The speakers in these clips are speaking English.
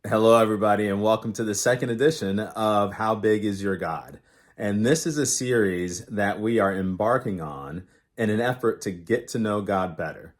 Hello, everybody, and welcome to the second edition of How Big Is Your God? And this is a series that we are embarking on in an effort to get to know God better.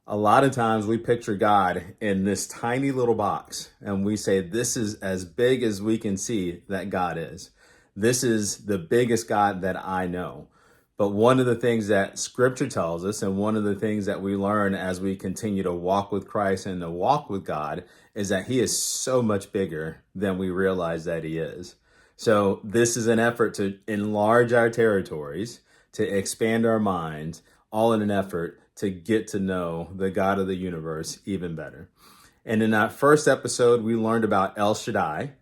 A lot of times we picture God in this tiny little box, and we say, this is as big as we can see that God is. This is the biggest God that I know. But one of the things that scripture tells us, and one of the things that we learn as we continue to walk with Christ and to walk with God, is that He is so much bigger than we realize that He is. So, this is an effort to enlarge our territories, to expand our minds, all in an effort to get to know the God of the universe even better. And in that first episode, we learned about El Shaddai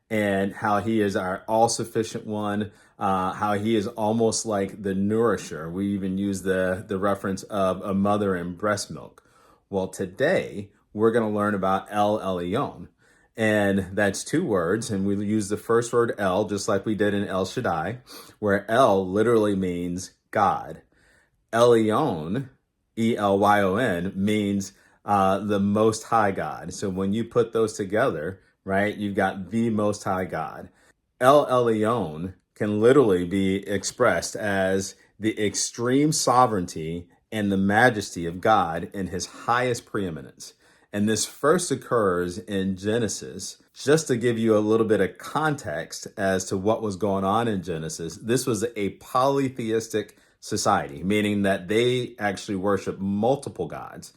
and how He is our all sufficient one, how He is almost like the nourisher. We even use the reference of a mother and breast milk. Well, today we're going to learn about El Elyon. And that's two words. And we use the first word El, just like we did in El Shaddai, where El literally means God. Elyon, Elyon, means the Most High God. So when you put those together, right, you've got the Most High God. El Elyon can literally be expressed as the extreme sovereignty and the majesty of God in His highest preeminence. And this first occurs in Genesis. Just to give you a little bit of context as to what was going on in Genesis, this was a polytheistic society, meaning that they actually worship multiple gods.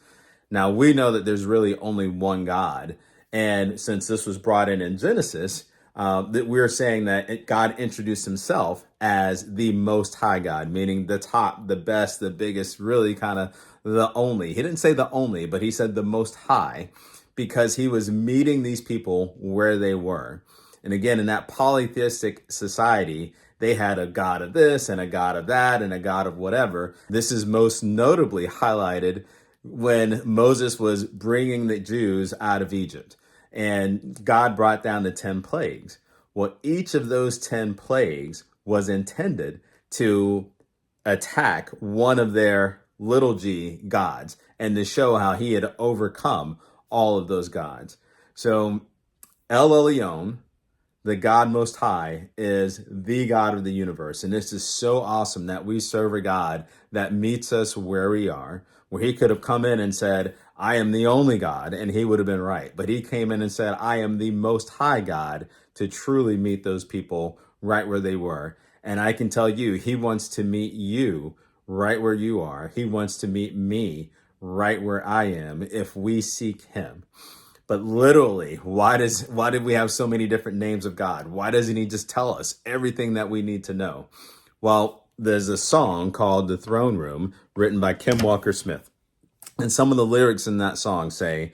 Now, we know that there's really only one God. And since this was brought in Genesis, that we're saying that God introduced Himself as the Most High God, meaning the top, the best, the biggest, really kind of the only. He didn't say the only, but He said the Most High, because He was meeting these people where they were. And again, in that polytheistic society, they had a God of this and a God of that and a God of whatever. This is most notably highlighted when Moses was bringing the Jews out of Egypt and God brought down the 10 plagues. Well, each of those 10 plagues was intended to attack one of their little g gods and to show how He had overcome all of those gods. So El Elyon, the God Most High, is the God of the universe. And this is so awesome that we serve a God that meets us where we are, where He could have come in and said, I am the only God, and He would have been right. But He came in and said, I am the Most High God, to truly meet those people right where they were. And I can tell you, He wants to meet you right where you are. He wants to meet me right where I am if we seek Him. But literally, why did we have so many different names of God? Why doesn't He just tell us everything that we need to know? Well, there's a song called The Throne Room written by Kim Walker Smith. And some of the lyrics in that song say,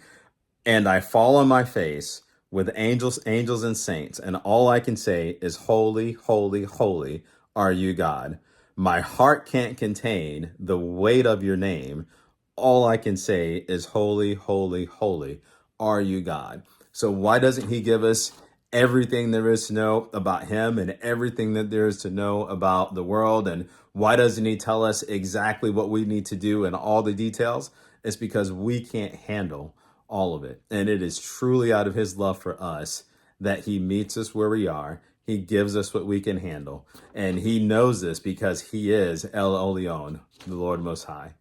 and I fall on my face with angels and saints, and all I can say is, holy, holy, holy are you, God. My heart can't contain the weight of your name. All I can say is, holy, holy, holy are you, God. So why doesn't He give us everything there is to know about Him and everything that there is to know about the world? And why doesn't He tell us exactly what we need to do and all the details? It's because we can't handle all of it. And it is truly out of His love for us that He meets us where we are. He gives us what we can handle. And He knows this because He is El Elyon, the Lord Most High.